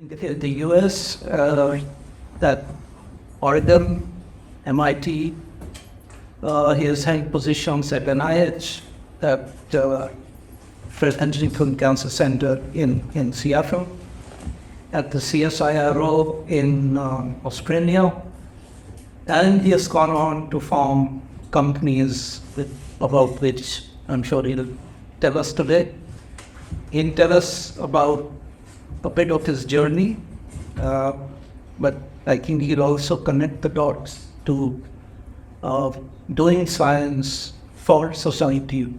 In the US, that Oregon, MIT, he has held positions at NIH, at Engineering Cancer Center in Seattle, at the CSIRO in Australia, and he has gone on to form companies about which I'm sure he'll tell us today. He'll tell us about a bit of his journey, but I think he'll also connect the dots to doing science for society,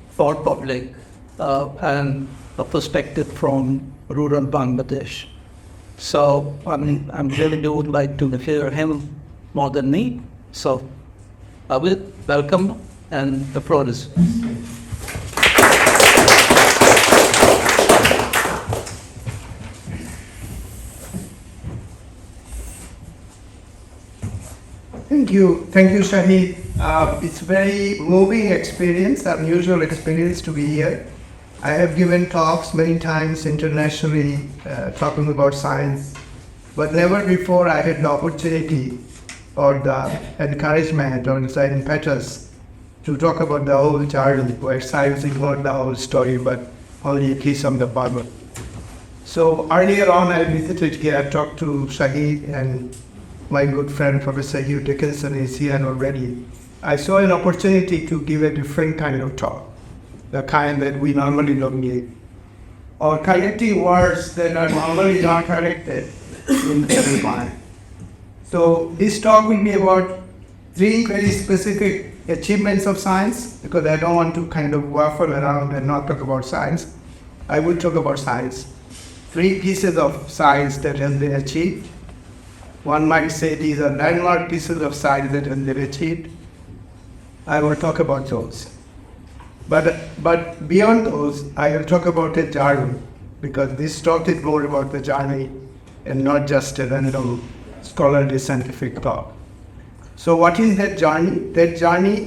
for public, and a perspective from rural Bangladesh. So I'm really would like to hear him more than me. So Abed, welcome, and the floor is. Thank you, Shahid. It's a very moving experience, unusual experience to be here. I have given talks many times internationally, talking about science, but never before I had the opportunity or the encouragement or the impetus to talk about the whole journey, where science is not the whole story, but only a piece of the puzzle. So earlier on, I visited here, talked to Shahid, and my good friend Professor Hugh Dickinson is here already. I saw an opportunity to give a different kind of talk, the kind that we normally don't give, or connecting words that are normally not connected in every mind. So this talk will be about three very specific achievements of science, because I don't want to kind of waffle around and not talk about science. I will talk about science. Three pieces of science that have been achieved. One might say these are landmark pieces of science that have been achieved. I will talk about those. But beyond those, I will talk about a journey, because this talk is more about the journey and not just a random scholarly scientific talk. So what is that journey? That journey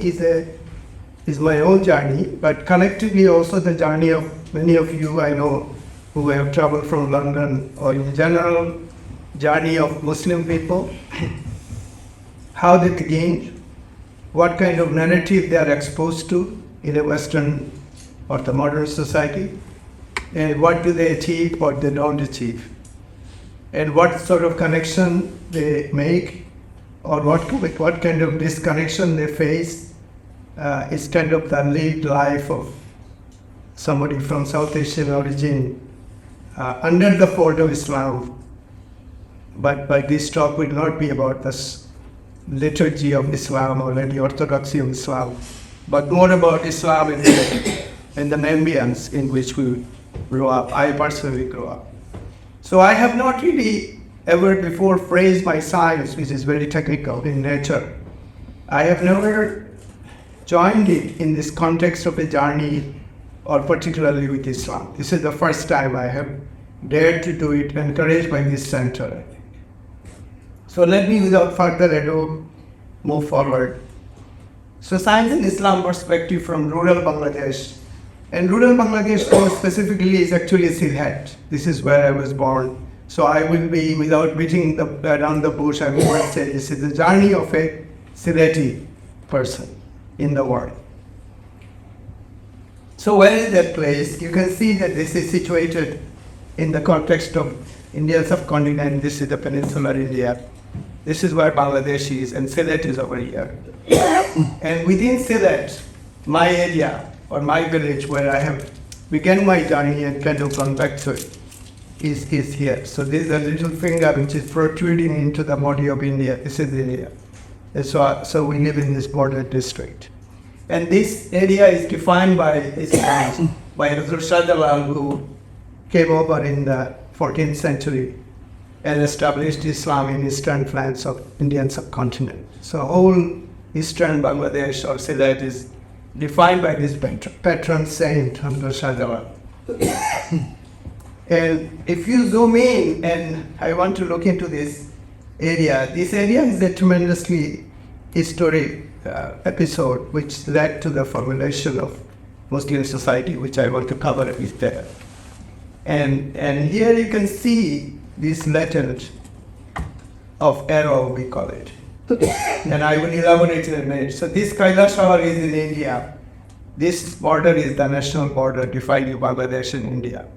is my own journey, but collectively also the journey of many of you I know who have traveled from London, or in general, journey of Muslim people, how they begin, what kind of narrative they are exposed to in a Western or the modern society, and what do they achieve, what they don't achieve, and what sort of connection they make, or what kind of disconnection they face. It's kind of the lived life of somebody from South Asian origin under the fold of Islam. But this talk will not be about this liturgy of Islam or any orthodoxy of Islam, but more about Islam and the ambience in which we grew up. I personally grew up. So I have not really ever before phrased my science, which is very technical in nature. I have never joined it in this context of a journey, or particularly with Islam. This is the first time I have dared to do it, encouraged by this center. So let me, without further ado, move forward. So science and Islam perspective from rural Bangladesh. And rural Bangladesh more specifically is actually Sylhet. This is where I was born. So I will be, without beating around the bush, I will say this is the journey of a Sylheti person in the world. So where is that place? You can see that this is situated in the context of Indian subcontinent. This is the peninsular India. This is where Bangladesh is, and Sylhet is over here. And within Sylhet, my area, or my village where I have begun my journey and kind of gone back to it, is here. So this is a little finger which is protruding into the body of India. This is India. And so we live in this border district. And this area is defined by Islam, by Abed Chaudhury, who came over in the 14th century and established Islam in eastern flanks of Indian subcontinent. So whole eastern Bangladesh or Sylhet is defined by this patron saint, Abed Chaudhury. And if you zoom in, and I want to look into this area is a tremendously historic episode which led to the formulation of Muslim society, which I want to cover a bit there. And here you can see this legend of arrow, we call it. And I will elaborate in a minute. So this Kailashavar is in India. This border is the national border defining Bangladesh and India.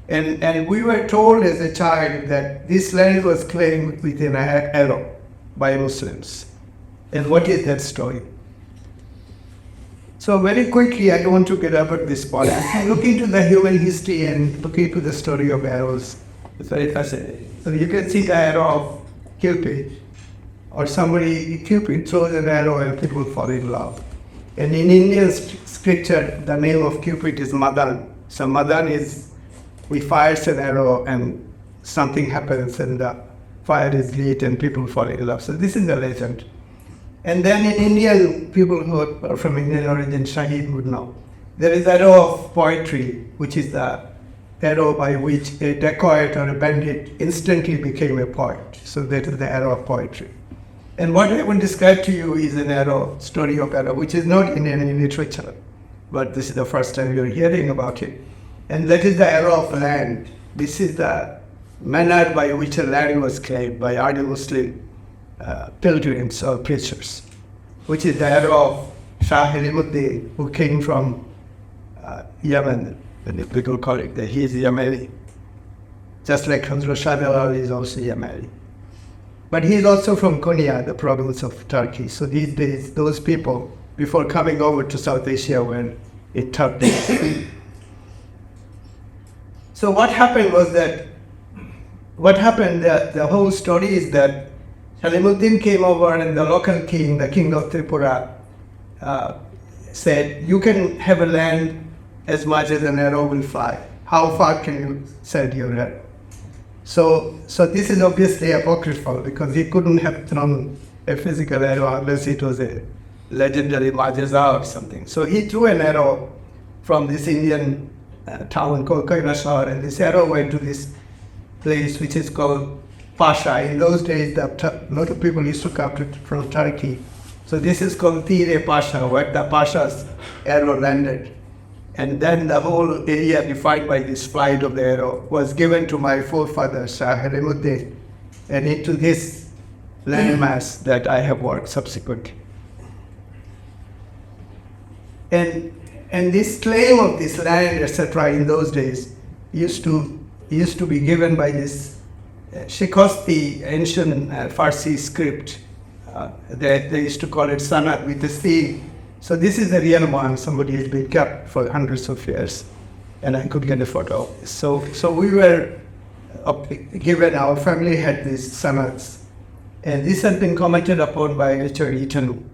And we were told as a child that this land was claimed with an arrow by Muslims. And what is that story? So very quickly, I don't want to get up at this point. Look into the human history and look into the story of arrows. It's very fascinating. So you can see the arrow of Cupid, or Cupid throws an arrow and people fall in love. And in Indian scripture, the name of Cupid is Madan. So Madan is, we fire an arrow and something happens and the fire is lit and people fall in love. So this is the legend. And then in India, people who are from Indian origin, Shahid would know. There is arrow of poetry, which is the arrow by which a dacoit or a bandit instantly became a poet. So that is the arrow of poetry. And what I will describe to you is an arrow, story of arrow, which is not in any literature, but this is the first time you're hearing about it. And that is the arrow of land. This is the manner by which a land was claimed by early Muslim pilgrims or preachers, which is the arrow of Shah Halimuddin, who came from Yemen, and people call it that he is Yemeni. Just like Hazrat Shah Jalal is also Yemeni. But he is also from Konya, the province of Turkey. So these days, those people, before coming over to South Asia, were in Turkey. So what happened was that, the whole story is that Halimuddin came over and the local king, the king of Tripura, said, you can have a land as much as an arrow will fly. How far can you send your arrow? So this is obviously apocryphal because he couldn't have thrown a physical arrow unless it was a legendary Majaza or something. So he threw an arrow from this Indian town called Kailashavar, and this arrow went to this place which is called Pasha. In those days, a lot of people used to come from Turkey. So this is called Tire Pasha, where the Pasha's arrow landed. And then the whole area defined by this flight of the arrow was given to my forefather, Shah Halimuddin, and into this landmass that I have worked subsequently. And this claim of this land, etc., in those days used to be given by this Shikosti, ancient Farsi script. They used to call it Sanat with a C. So this is the real one. Somebody has been kept for hundreds of years, and I could get a photo of this. So we were given, our family had these sanats, and this has been commented upon by Richard Eaton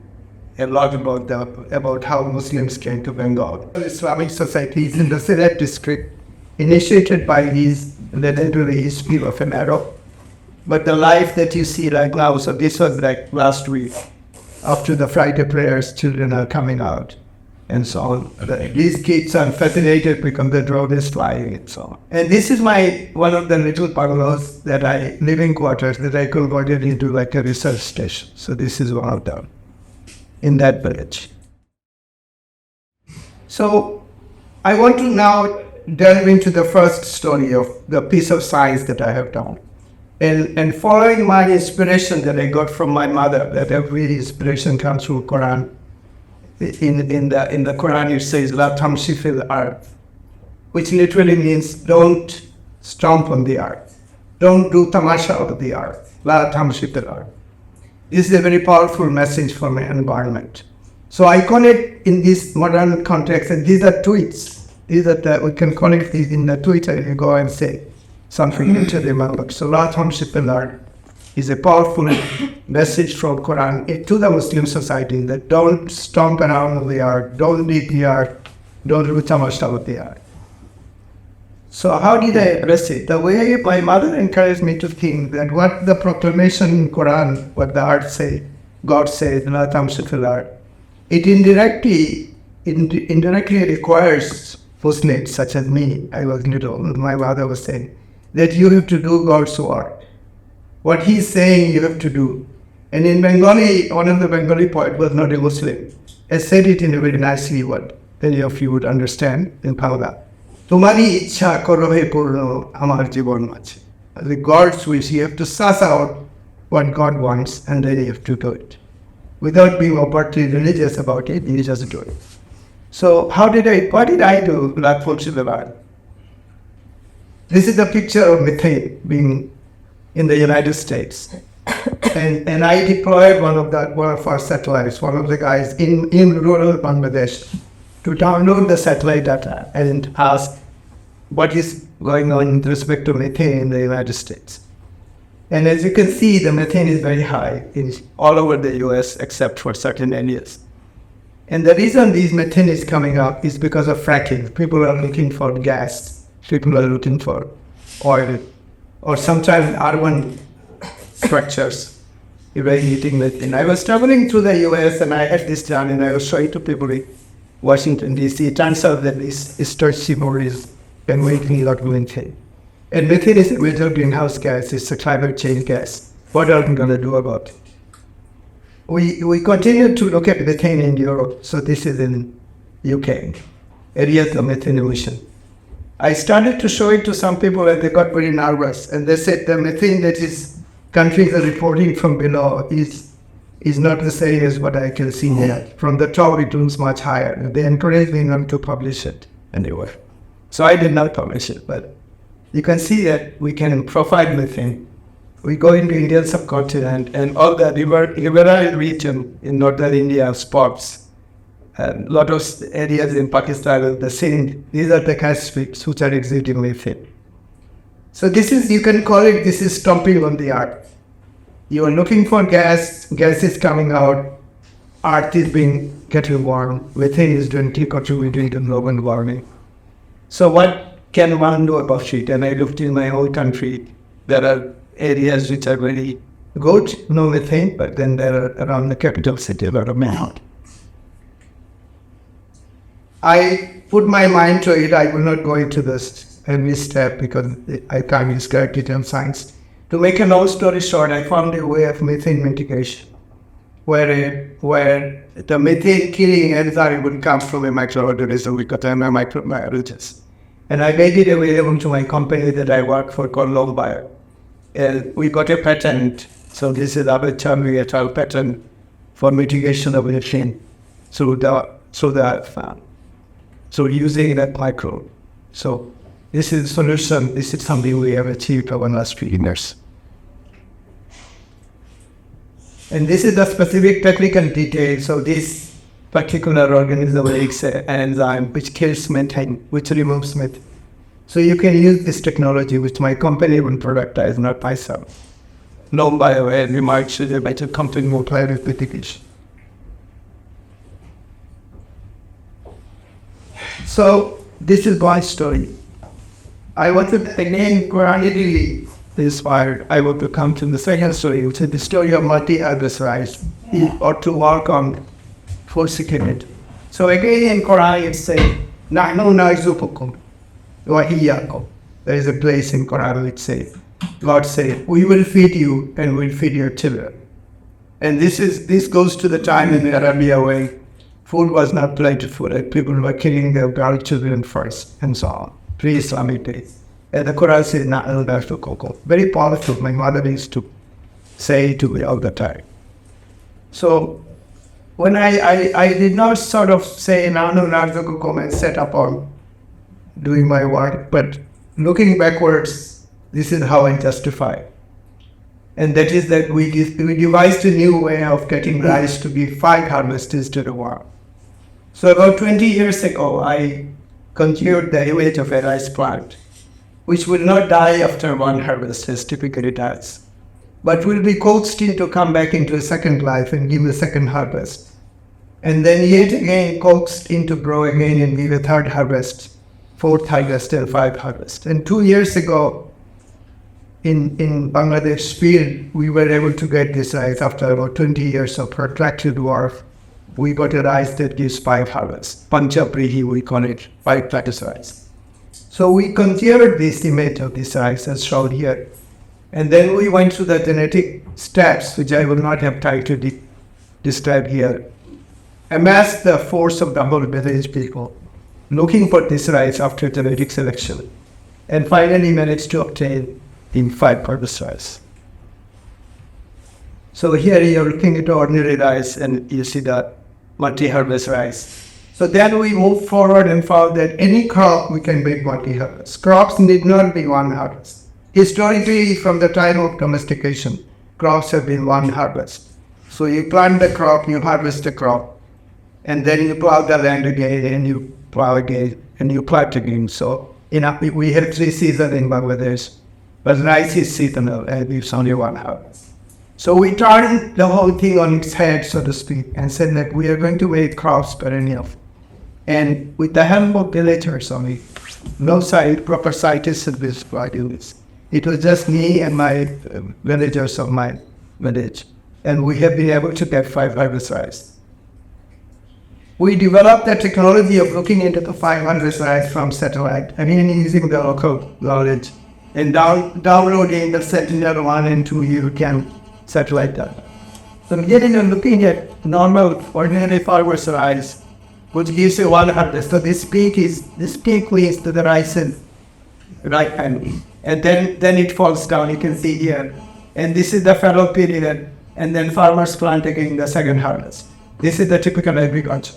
a lot about how Muslims came to Bengal. Islamic societies in the Sylhet district, initiated by these legendary history of an arrow. But the life that you see right now, so this was like last week, after the Friday prayers, children are coming out, and so on. These kids are fascinated because the drone is flying and so on. And this is one of the little bungalows living quarters that I converted into like a research station. So this is one of them in that village. So I want to now delve into the first story of the piece of science that I have done. And following my inspiration that I got from my mother, that every inspiration comes through Quran. In the Quran it says, La tamshi fil ard, which literally means don't stomp on the earth. Don't do tamasha of the earth. La tamshi fil ard. This is a very powerful message for my environment. So I connect in this modern context, and these are tweets. We can connect these in the Twitter. You go and say something into the member. So La tamshi fil ard is a powerful message from Quran to the Muslim society that don't stomp around on the earth, don't eat the earth, don't do tamasha with the earth. So how did I address it? The way my mother encouraged me to think that what the proclamation in Quran, what the earth say, God says, La tamshi fil ard, it indirectly requires Muslims such as me, I was little, my mother was saying, that you have to do God's work. What he's saying you have to do. And in Bengali, one of the Bengali poet was not a Muslim, has said it in a very nicely word, many of you would understand in Bangla. তোমারই ইচ্ছা করবে পূর্ণ আমার জীবন মাঝে। The God's wish, you have to suss out what God wants and then you have to do it. Without being overtly religious about it, you just do it. So what did I do like Fulshilabad? This is a picture of methane being in the United States. and I deployed one of our satellites, one of the guys in rural Bangladesh, to download the satellite data and ask what is going on with respect to methane in the United States. And as you can see, the methane is very high all over the US except for certain areas. And the reason these methane is coming up is because of fracking. People are looking for gas, people are looking for oil, or sometimes urban structures irradiating methane. I was traveling through the US and I had this done and I was showing to people in Washington DC. It turns out that this seaboard is emitting a lot of methane. And methane is a major greenhouse gas, it's a climate change gas. What are we going to do about it? We continue to look at methane in Europe, so this is in UK, areas of methane emission. I started to show it to some people and they got very nervous and they said the methane that is countries are reporting from below is not the same as what I can see here. From the top it looks much higher. They encouraged me not to publish it anywhere. So I did not publish it, but you can see that we can profile methane. We go into Indian subcontinent and all the riverine region in northern India spots. A lot of areas in Pakistan are the same. These are the gas streams which are exuding methane. So you can call it, this is stomping on the earth. You are looking for gas is coming out, earth is getting warm, methane is directly contributing to global warming. So what can one do about it? And I looked in my own country, there are areas which are very good, no methane, but then there are around the capital city, a lot of methane. I put my mind to it, I will not go into this every step because I can't describe it in science. To make a long story short, I found a way of methane mitigation where the methane killing enzyme would come from a microorganism because I'm a microbiologist. And I made it available to my company that I work for called Lombio. And we got a patent. So this is Abed Chaudhury et al. Patent for mitigation of methane so using that microbe. So this is a solution. This is something we have achieved over the last 3 years. And this is the specific technical detail. So this particular organism makes an enzyme which kills methane, which removes methane. So you can use this technology, which my company will productize, not myself. Lombio and we might should have better company more clarification. So this is my story. I want to again gradually inspired. I want to come to the second story, which is the story of multi-harvest rice, or to work on food security. So again in Quran it says, "Nahnu narzuqukum wa iyyakum." There is a place in Quran which says, God said, "We will feed you and we'll feed your children." And this goes to the time in Arabia where food was not plentiful and people were killing their girl children first and so on. Pre-Islamic days. And the Quran says, "Nahnu narzuqukum." Very powerful. My mother used to say to me all the time. So when I did not sort of say "Nahnu narzuqukum" and set up on doing my work, but looking backwards, this is how I justify. And that is that we devised a new way of getting rice to be 5 harvests instead of 1. So about 20 years ago, I conjured the image of a rice plant, which will not die after 1 harvest as typically does, but will be coaxed in to come back into a second life and give a second harvest. And then yet again coaxed in to grow again and give a 3rd harvest, 4th harvest and 5th harvest. And 2 years ago, in Bangladesh field, we were able to get this rice after about 20 years of protracted work. We got a rice that gives 5 harvests. Panchaprihi, we call it, 5 platters rice. So we considered this image of this rice as shown here. And then we went through the genetic stats, which I will not have time to describe here. Amassed the force of the whole village people. looking for this rice after genetic selection, and finally managed to obtain in 5 purpose rice. So here you're looking at ordinary rice and you see the multi-harvest rice. So then we moved forward and found that any crop we can make multi-harvest. Crops need not be one harvest. Historically, from the time of domestication, crops have been one harvest. So you plant the crop, you harvest the crop, and then you plow the land again, and you plow again, and you plant again. So we have 3 seasons in Bangladesh, but rice is seasonal, and it's only one harvest. So we turned the whole thing on its head, so to speak, and said that we are going to make crops perennial. And with the help of villagers only, no proper scientists have been doing this. It was just me and my villagers of my village, and we have been able to get 5 harvest rice. We developed the technology of looking into the 500 rice from satellite, using the local knowledge, and downloading the Sentinel-1 and 2 you can satellite data. So getting and looking at normal ordinary farmer's rice, which gives you 1 harvest. So this peak leads to the rice in right hand, and then it falls down. You can see here, and this is the fallow period, and then farmers plant again the second harvest. This is the typical agriculture.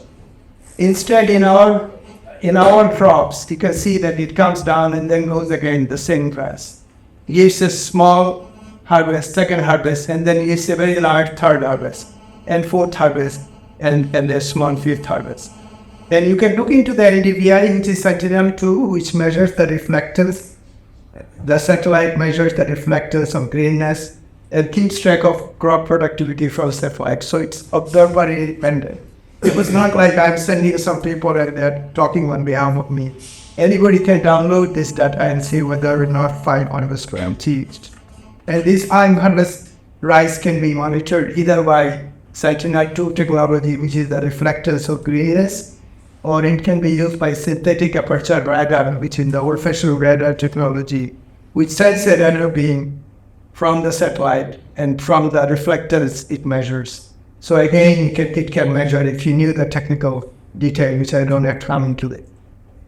Instead, in our crops, you can see that it comes down and then goes again the same grass. It gives a small harvest, second harvest, and then gives a very large third harvest, and fourth harvest, and a small fifth harvest. Then you can look into the NDVI, which is Sentinel-2, which measures the reflectance. The satellite measures the reflectance of greenness and keeps track of crop productivity from satellite. So it's observer independent. It was not like I'm sending some people and they're talking on behalf of me. Anybody can download this data and see whether or not 5 harvest were achieved. And this 5 harvest rice can be monitored either by Sentinel-2 technology, which is the reflectance of greenness, or it can be used by synthetic aperture radar, which is the old-fashioned radar technology, which sends a radar beam from the satellite, and from the reflectors it measures. So again, it can measure, if you knew the technical detail, which I don't have to come into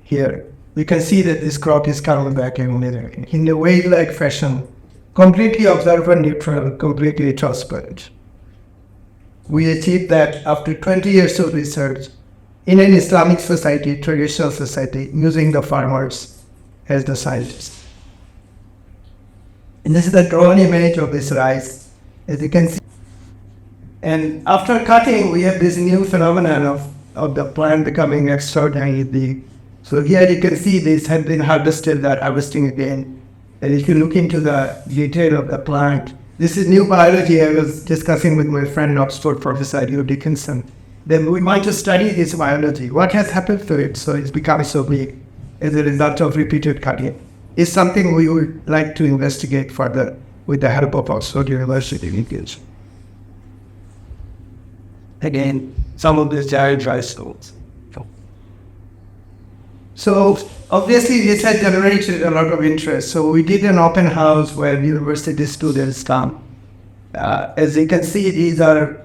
here. You can see that this crop is coming back in a wave-like fashion, completely observer neutral, completely transparent. We achieved that after 20 years of research in an Islamic society, traditional society, using the farmers as the scientists. And this is the drone image of this rice, as you can see. And after cutting, we have this new phenomenon of the plant becoming extraordinarily big. So here you can see this has been harvested, they're harvesting again. And if you look into the detail of the plant, this is new biology I was discussing with my friend Oxford Professor Hugh Dickinson. Then we want to study this biology. What has happened to it so it's become so big as a result of repeated cutting? Is something we would like to investigate further with the help of Oxford University. Again, some of these giant rice stones. So obviously this has generated a lot of interest. So we did an open house where university students come. As you can see, these are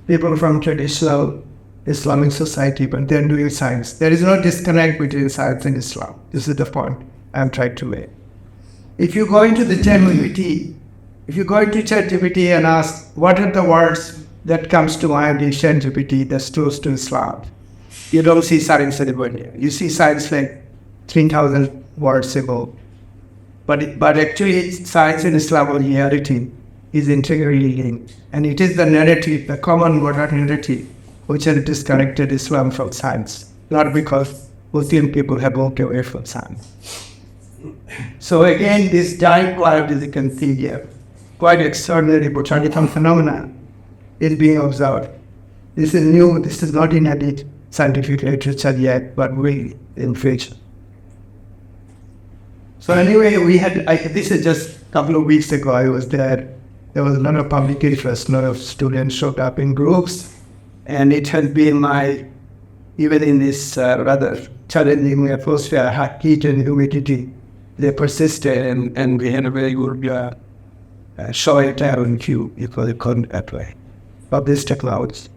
people from traditional Islamic society, but they're doing science. There is no disconnect between science and Islam. This is the point I'm trying to make. If you go into the ChatGPT, and ask what are the words that comes to mind in ChatGPT that's close to Islam, you don't see science anywhere. You see science like 3,000 words ago. But actually science and Islam or reality is integrally linked. And it is the narrative, the common modern narrative, which has disconnected Islam from science, not because Muslim people have walked away from science. So again, this giant cloud, as you can see here, quite extraordinary botanical phenomenon is being observed. This is new, this is not in any scientific literature yet, but we in future. So anyway, this is just a couple of weeks ago, I was there. There was a lot of public interest, a lot of students showed up in groups, and it has been even in this rather challenging atmosphere, heat and humidity, they persisted, and we had a very good show it out in queue, you call it that way, of this technology.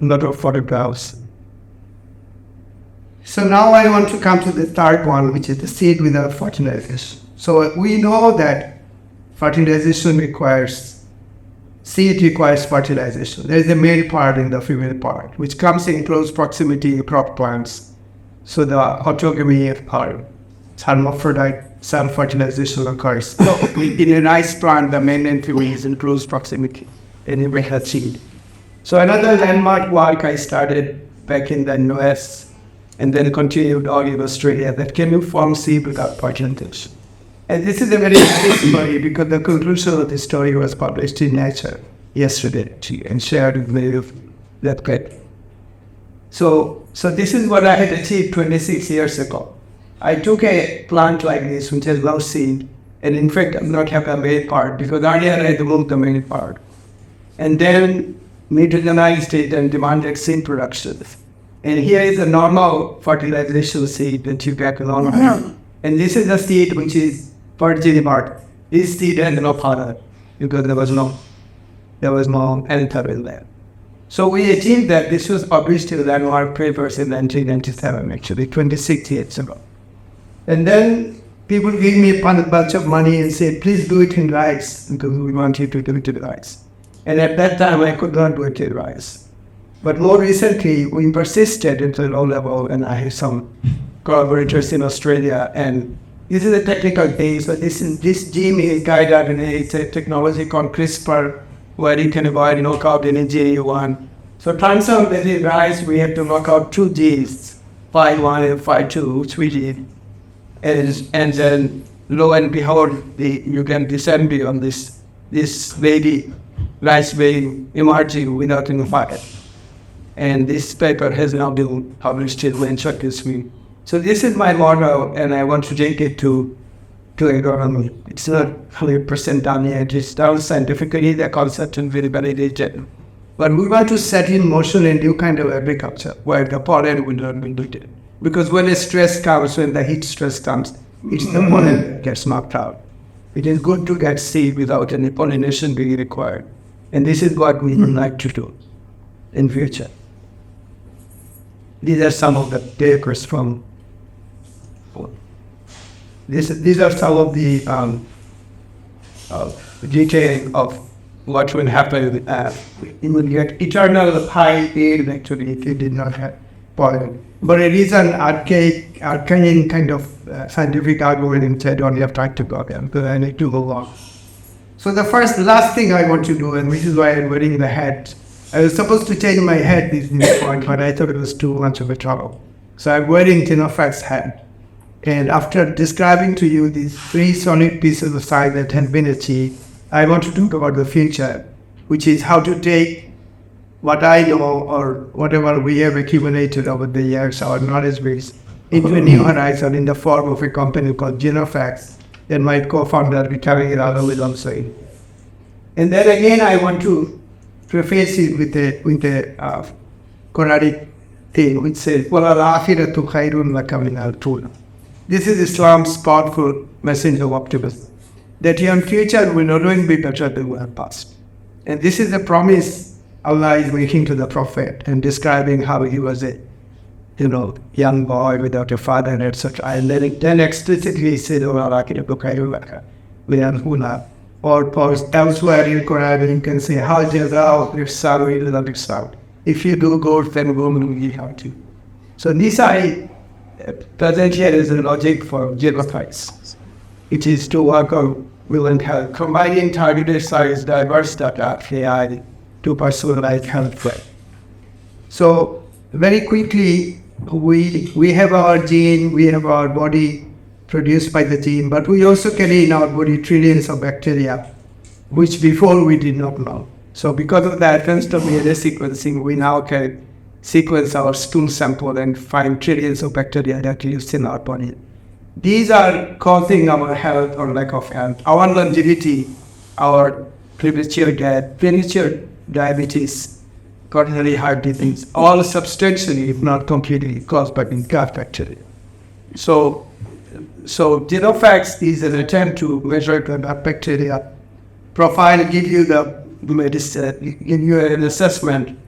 lot of photographs. So now I want to come to the third one, which is the seed without fertilization. So we know that fertilization seed requires fertilization. There is a male part and the female part, which comes in close proximity to crop plants. So the autogamy or hermaphrodite self-fertilization occurs. So in a rice plant, the male and female is in close proximity and it has seed. So another landmark work I started back in the US and then continued all in Australia, that can you form seed without fertilization? And this is a very interesting story because the conclusion of the story was published in Nature yesterday and shared with me of that great. So this is what I had achieved 26 years ago. I took a plant like this, which has no seed, and in fact, I'm not have a male part because earlier I removed the male part. And then metagenized it and demanded seed production. And here is a normal fertilization seed that you get along. And this is a seed which is fertility part. This seed has no powder because there was no anther in there. So we achieved that. This was published in landmark papers in 1997, actually, 26 years ago. And then people gave me a bunch of money and said, please do it in rice because we want you to do it in rice. And at that time, I could not do it in rice. But more recently, we persisted at the low level, and I have some collaborators in Australia. And this is a technical thing. So this gene is guide RNA. It's a technology called CRISPR, where you can avoid knockout in a GA1. So it turns out that in rice, we have to knock out 2 genes, phi1 and phi2, which we did. And then, lo and behold, you can descend on this baby, rice baby emerging without any fire. And this paper has now been published in Nature this week. So this is my model, and I want to take it to agronomy. It's not 100% done yet. It's done scientifically, the concept is very validated. But we want to set in motion a new kind of agriculture where the pollen will not be needed. Because when the stress comes, when the heat stress comes, it's the pollen that gets knocked out. It is good to get seed without any pollination being required. And this is what we would like to do in future. These are some of the papers from. These are some of the detail of what will happen. You will get eternal high yield actually if you did not have pollen. But it is an arcane kind of scientific algorithm that only have time to go there because I need to go on. So the last thing I want to do, and this is why I'm wearing the hat. I was supposed to change my hat this point, but I thought it was too much of a trouble. So I'm wearing Genofax hat. And after describing to you these 3 solid pieces of science that have been achieved, I want to talk about the future, which is how to take what I know or whatever we have accumulated over the years, our knowledge base, into a new horizon in the form of a company called Genofax that my co-founder, Vitali Rado, will also in. And then again, I want to preface it with a Quranic thing which says, وَالْآخِرَةُ خَيْرٌ لَكَ مِنَ الْأُولَى. This is Islam's powerful message of optimism, that your future will always be better than your past. And this is a promise Allah is making to the Prophet and describing how he was a young boy without a father, etc. And then explicitly said, وَالْآخِرَةُ خَيْرٌ لَكَ مِنَ الْأُولَى. Or elsewhere in Quran, you can say, how jazao ihsan illa ihsan. If you do good, then women will help you. So this I present here as a logic for Genofax. It is to work on will and health, combining targeted science, diverse data, AI, to personalize healthcare. So very quickly, we have our gene, we have our body produced by the gene, but we also carry in our body trillions of bacteria, which before we did not know. So because of the advance of DNA sequencing, we now can sequence our stool sample and find trillions of bacteria that lives in our body. These are causing our health or lack of health, our longevity, our premature death, premature diabetes, coronary heart disease, all substantially, if not completely, caused by gut bacteria. So Genofax is an attempt to measure the gut bacteria profile, give you the medicine, give you an assessment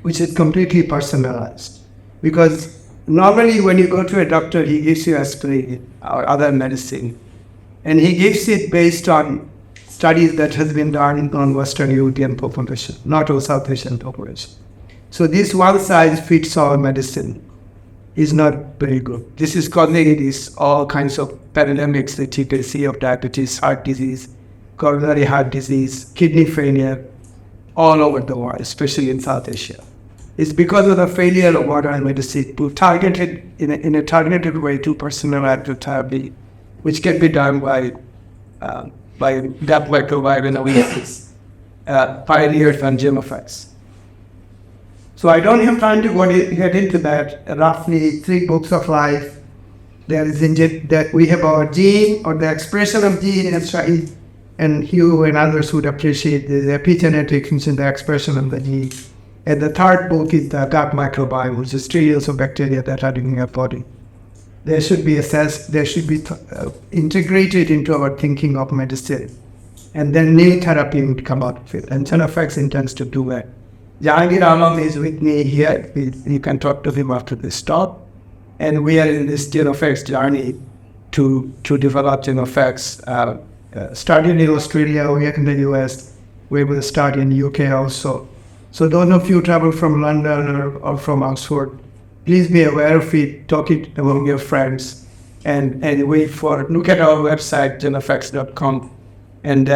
which is completely personalized. Because normally when you go to a doctor, he gives you aspirin or other medicine, and he gives it based on studies that has been done on Western European population, not on South Asian population. So this one-size-fits-all medicine is not very good. This is causing these all kinds of pandemics that you can see of diabetes, heart disease, coronary heart disease, kidney failure, all over the world, especially in South Asia. It's because of the failure of modern medicine to target it in a targeted way to personalized therapy, which can be done by that microbiome pioneers and Genofax. So I don't have time to get into that. Roughly 3 books of life. There is that we have our gene or the expression of gene, and Hugh and others would appreciate the epigenetics in the expression of the gene. And the third book is the gut microbiome, which is trillions of bacteria that are in your body. They should be assessed, they should be integrated into our thinking of medicine. And then new therapy would come out of it. And Genofax intends to do that. Jahangir Alam is with me here. You can talk to him after this talk. And we are in this Genofax journey to develop Genofax. Started in Australia, we are in the US. We will start in UK also. So those of you travel from London or from Oxford, please be aware of it, talk it among your friends, and look at our website, genofax.com, and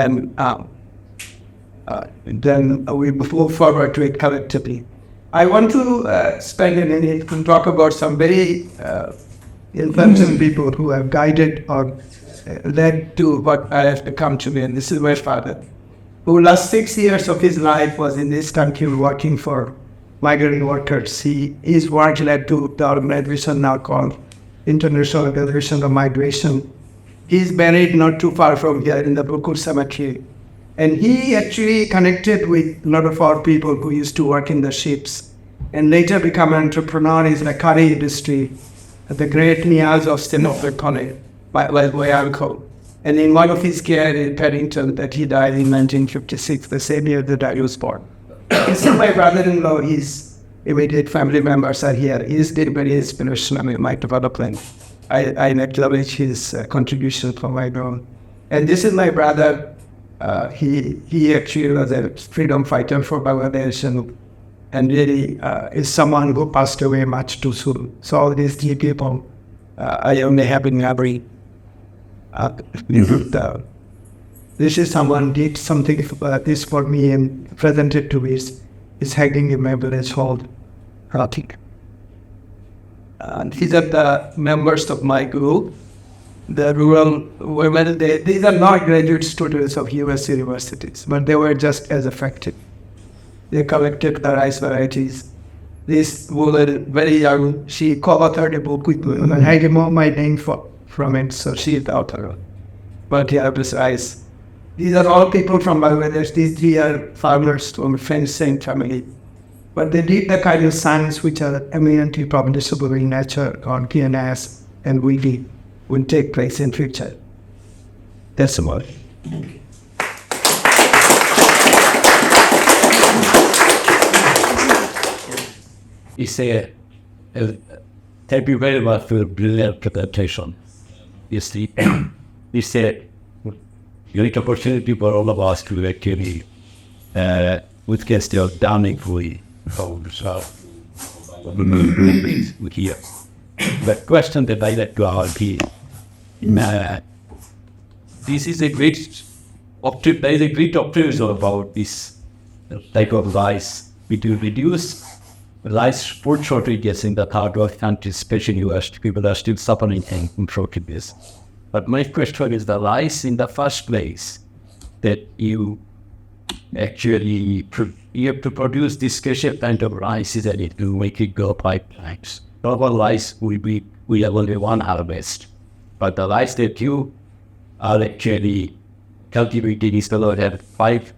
then we move forward to it collectively. I want to spend a minute and talk about some very influential people who have guided or led to what I have come to be, and this is my father, who last 6 years of his life was in this country working for migrant workers. His work led to the organization now called International Organization of Migration. He's buried not too far from here in the Bukur Cemetery. And he actually connected with a lot of our people who used to work in the ships and later become an entrepreneur in the curry industry, the great Niaz of Sinopecone, by uncle. And in one of his care in Paddington that he died in 1956, the same year that I was born. This is my brother-in-law, his immediate family members are here. He's been very inspirational in my development. I acknowledge his contribution for my own. And this is my brother. He actually was a freedom fighter for Bangladesh and really is someone who passed away much too soon. So all these 3 people, I only have in memory. This is someone did something this for me and presented to me. Is hanging in my village called Ratik. These are the members of my group, the rural women. These are not graduate students of US universities, but they were just as effective. They collected the rice varieties. This woman, very young, she co-authored a book with me, and I remove my name from it, so she is the author. But yeah, this rice. These are all people from Bangladesh. These 3 are farmers from the French same family. But they did the kind of science which are eminently reproducible in nature on DNAs, and will take place in future. That's about it. Thank you very much for the brilliant presentation. It's a unique opportunity for all of us to actually witness the dynamically with here. The question that I like to ask is, this is a great optimism about this type of rice. We do reduce rice food shortages in the third world countries, especially US. People are still suffering from shortages. But my question is, the rice in the first place that you actually you have to produce this special kind of rice is that it will make it go 5 times. Normal rice we have only 1 harvest, but the rice that you are actually cultivating is going to have 5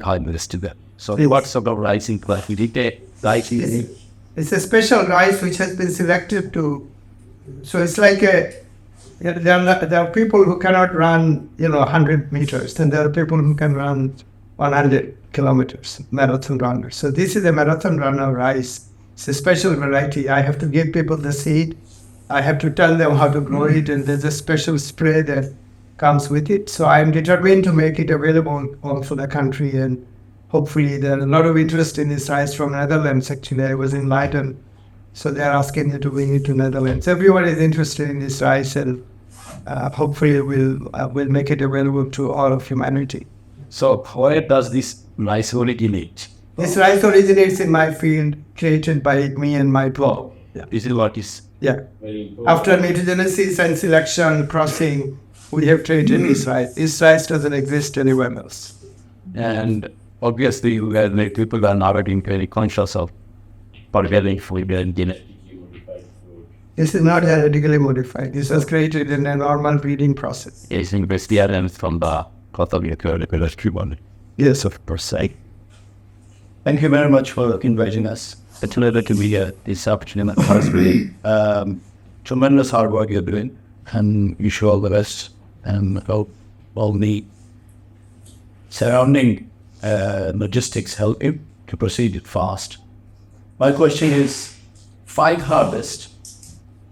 harvests to them. So what sort of rice in class we did that? It's a special rice which has been selected to. So it's like there are people who cannot run 100 meters, and there are people who can run 100 kilometers, marathon runner. So this is a marathon runner rice. It's a special variety. I have to give people the seed. I have to tell them how to grow it, and there's a special spray that comes with it. So I'm determined to make it available all for the country, and hopefully there's a lot of interest in this rice from Netherlands. Actually, I was in Leiden, so they're asking me to bring it to Netherlands. Everyone is interested in this rice, and hopefully we'll make it available to all of humanity. So where does this rice originate? This rice originates in my field, created by me and my bro. Yeah. This is what is. Yeah. After metagenesis and selection crossing, we have created this rice. This rice doesn't exist anywhere else. And obviously, people are not being very conscious of organic food and genetically modified food. This is not genetically modified. This was created in a normal breeding process. Yes, investigations from the Yes, of course. Thank you very much for inviting us. It's an honor to be here. This opportunity has been tremendous hard work you're doing, and wish you all the best, and hope all the surrounding logistics help you to proceed it fast. My question is, 5 harvest,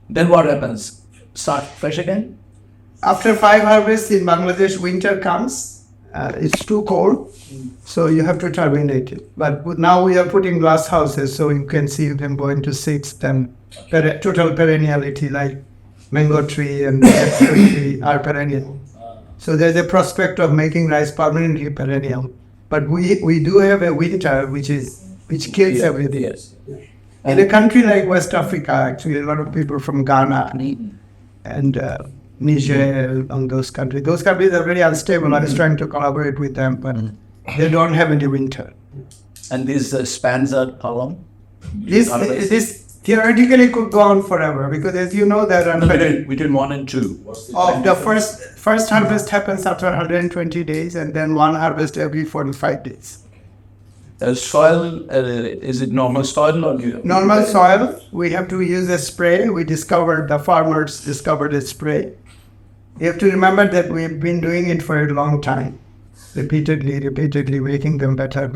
then what happens? Start fresh again? After 5 harvests in Bangladesh, winter comes. It's too cold, so you have to terminate it. But now we are putting glass houses, so you can see them going to 6, then total perenniality, like mango tree and apple tree are perennial. So there's a prospect of making rice permanently perennial. But we do have a winter which kills everything. Yes. In a country like West Africa, actually, a lot of people from Ghana and Niger, and those countries are very unstable. I was trying to collaborate with them, but they don't have any winter. And these spans are how long? This theoretically could go on forever, because as you know, there are Between 1 and 2. the first harvest happens after 120 days, and then one harvest every 45 days. Soil, is it normal soil or you? Normal soil, we have to use a spray. The farmers discovered a spray. You have to remember that we've been doing it for a long time, repeatedly making them better.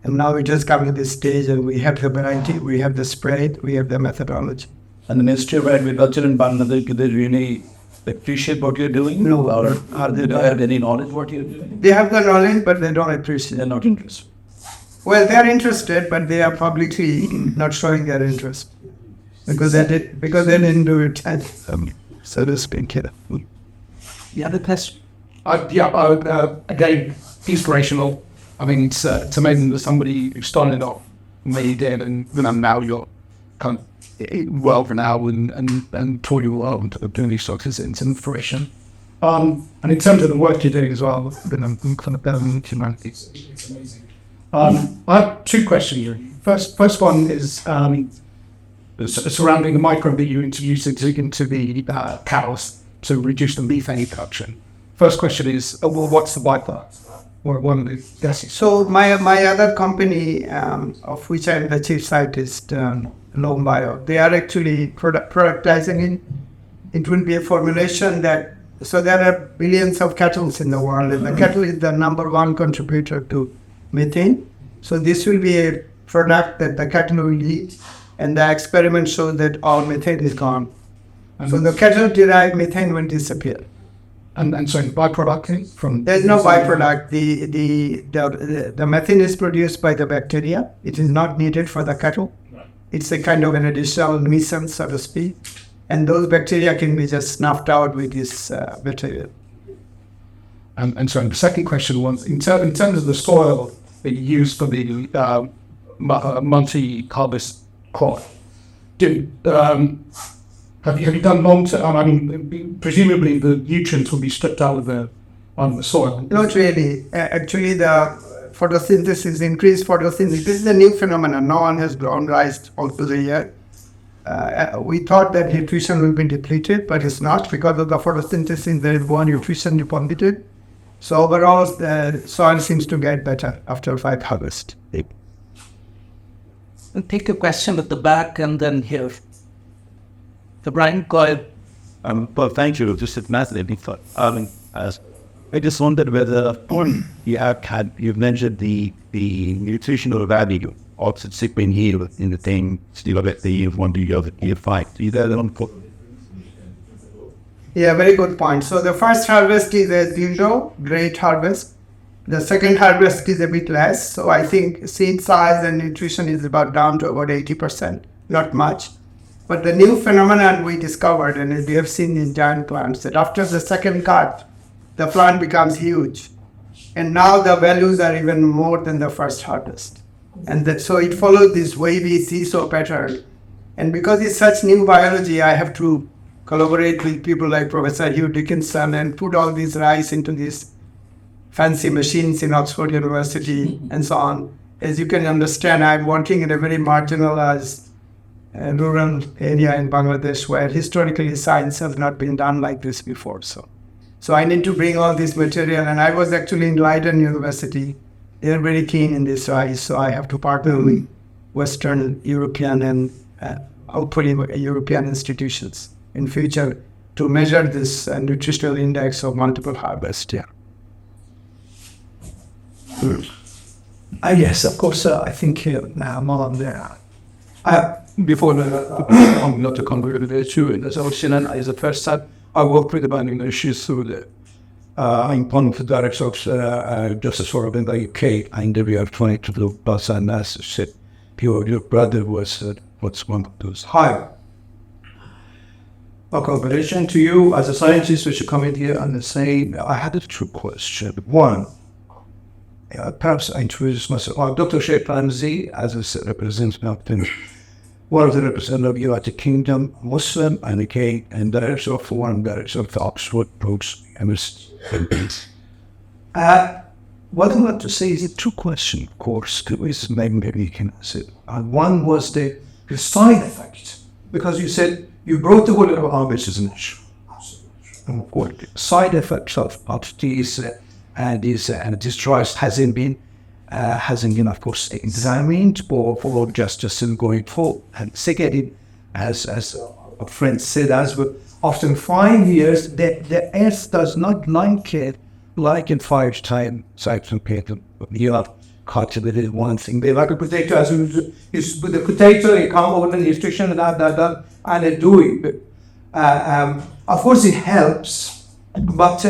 And now we just come to this stage, and we have the variety, we have the spray, we have the methodology. And the Ministry of Agriculture in Bangladesh, do they really appreciate what you're doing? No. Or are they don't have any knowledge what you're doing? They have the knowledge, but they don't appreciate They're it. not interested. Well, they are interested, but they are publicly not showing their interest because they didn't do it, so to speak. The other question. Again, inspirational. I mean, it's amazing that somebody who started off made it, and now you're kind of well renowned and toiling well of doing these sorts of things in fruition. And in terms of the work you're doing as well, kind of bettering humanities, it's amazing. I have 2 questions here. First one is surrounding the microbe that you introduced into the cows to reduce the methane production. First question is, well, what's the bypass? Or one of the gases? So my other company, of which I'm the chief scientist, Loam Bio, they are actually productizing it. It will be a formulation so there are billions of cattle in the world, and the cattle is the number 1 contributor to methane. So this will be a product that the cattle will eat, and the experiment shows that all methane is gone. So the cattle-derived methane will disappear. And so byproduct from... There's no byproduct. The methane is produced by the bacteria. It is not needed for the cattle. It's a kind of an additional nuisance, so to speak. And those bacteria can be just snuffed out with this material. And so the second question was, in terms of the soil that you use for the multi-harvest crop, have you done long-term? I mean, presumably the nutrients will be stripped out of the soil. Not really. Actually, the photosynthesis, increased photosynthesis, this is a new phenomenon. No one has grown rice all through the year. We thought that nutrition will be depleted, but it's not. Because of the photosynthesis, there is more nutrition depleted. So overall, the soil seems to get better after 5 harvests. I'll take a question at the back and then here. The Brian, go ahead. Well, thank you. Just a fascinating thought. I just wondered whether you've mentioned the nutritional value of the sipping here in the thing, still at the year 1 to year 5. Is that Yeah, very good point. So the first harvest is, as you know, great harvest. The second harvest is a bit less. So I think seed size and nutrition is about down to about 80%, not much. But the new phenomenon we discovered, and we have seen in giant plants, that after the second cut, the plant becomes huge. And now the values are even more than the first harvest. And so it follows this wavy seesaw pattern. And because it's such new biology, I have to collaborate with people like Professor Hugh Dickinson and put all this rice into these fancy machines in Oxford University and so on. As you can understand, I'm working in a very marginalized rural area in Bangladesh where historically science has not been done like this before. So I need to bring all this material, and I was actually in Leiden University. They're very keen in this rice, so I have to partner with Western European and hopefully European institutions in future to measure this nutritional index of multiple harvests. Yeah. Yes, of course, I think now I'm on there. Before I'm not a convert there too, and as I was saying, as the first time I worked with the Bangladeshi through the I'm one of the directors of Justice for in the UK, and we are trying to do plus and as said, your brother was what's one of those. Hi. Congratulations to you as a scientist. We should come in here and say, I had a two questions. One, perhaps I introduce myself. Dr. Sheikh Ramzi, as a representative, one of the representatives of the United Kingdom, Muslim, and again, and director of the Oxford Post-Doctoral. What I want to say is two questions, of course, which maybe you can answer. One was the side effect, because you said you brought the word of harvest as an issue. Side effects of these and this trials hasn't been, of course, examined for just in going forward. And secondly, as a friend said, as we often find here, the earth does not like it like in 5 times cycle pattern. You have cultivated one thing. They like a potato, as you put the potato, you come over the nutrition and they do it. Of course, it helps, but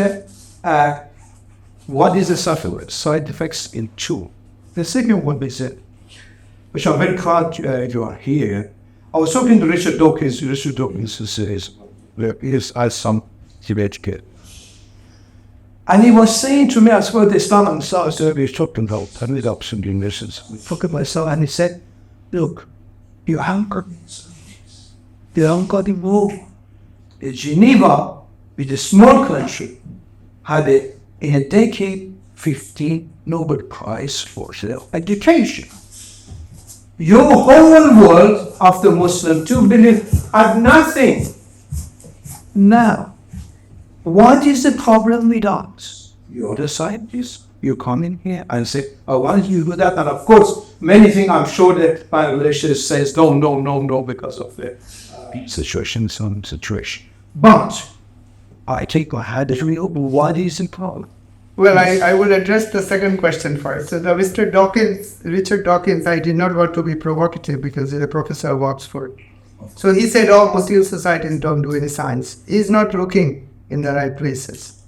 what is the side effects in two? The second one is which I'm very proud you are here. I was talking to Richard Dawkins. Richard Dawkins is some Tibet kid. And he was saying to me, I suppose this time I'm sorry, we were talking about and with ups and doings. We talked about myself, and he said, look, you haven't got involved. Geneva, with a small country, had in a decade 15 Nobel Prize for their education. Your whole world, after Muslim, 2 billion, had nothing. Now, what is the problem with us? You're the scientists. You come in here and say, oh, why don't you do that? And of course, many things I'm sure that Bangladesh says, no, because of the situation. But I take my head as real. What is the problem? Well, I will address the second question first. So Richard Dawkins, I did not want to be provocative because he's a professor of Oxford. So he said, oh, Muslim societies don't do any science. He's not looking in the right places.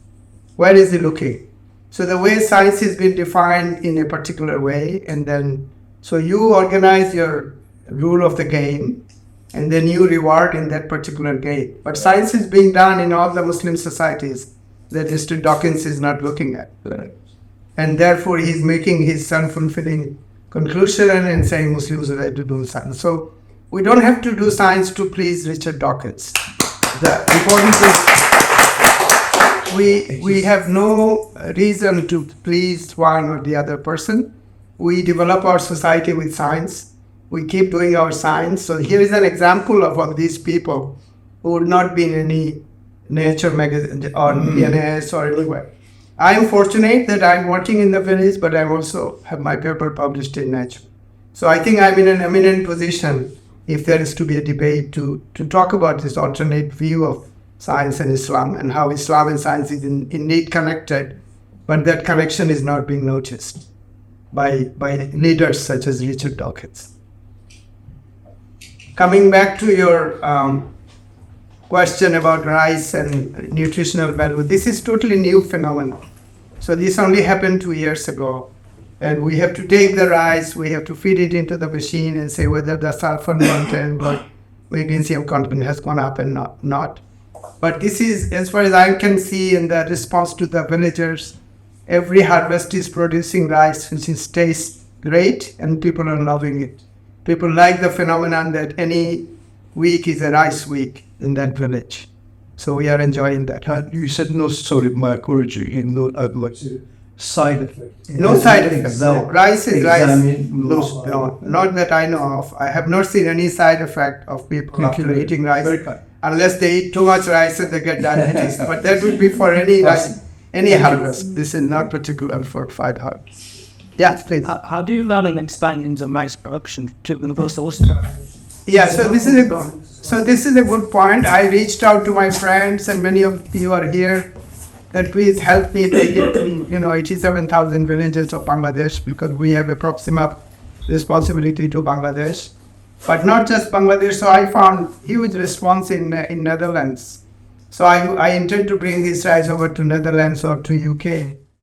Where is he looking? So the way science has been defined in a particular way, and then, so you organize your rule of the game, and then you reward in that particular game. But science is being done in all the Muslim societies that Mr. Dawkins is not looking at. And therefore he's making his self-fulfilling conclusion and saying Muslims are right to do science. So we don't have to do science to please Richard Dawkins. The important thing, we have no reason to please one or the other person. We develop our society with science. We keep doing our science. So here is an example of one of these people who would not be in any Nature magazine or PNAS or anywhere. I am fortunate that I'm working in the village, but I also have my paper published in Nature. So I think I'm in an eminent position, if there is to be a debate, to talk about this alternate view of science and Islam, and how Islam and science is indeed connected, but that connection is not being noticed by leaders such as Richard Dawkins. Coming back to your question about rice and nutritional value, this is totally new phenomenon. So this only happened 2 years ago. And we have to take the rice, we have to feed it into the machine and say whether the sulfur content or magnesium content has gone up and not. But this is, as far as I can see in the response to the villagers, every harvest is producing rice which tastes great and people are loving it. People like the phenomenon that any week is a rice week in that village. So we are enjoying that. You said no sort of microbiology in the side effects. No side effects. No. Rice is rice. Examine No, not that I know of. I have not seen any side effect of people after eating rice, Very kind. unless they eat too much rice and they get diabetes. But that would be for any rice, any harvest. This is not particular for five harvest. Yeah, please. How do you learn and expand into rice production to the first Yeah, so this is a good point. I reached out to my friends, and many of you are here, that please help me take it to 87,000 villages of Bangladesh, because we have a proximate responsibility to Bangladesh, but not just Bangladesh. So I found huge response in Netherlands. So I intend to bring this rice over to Netherlands or to UK.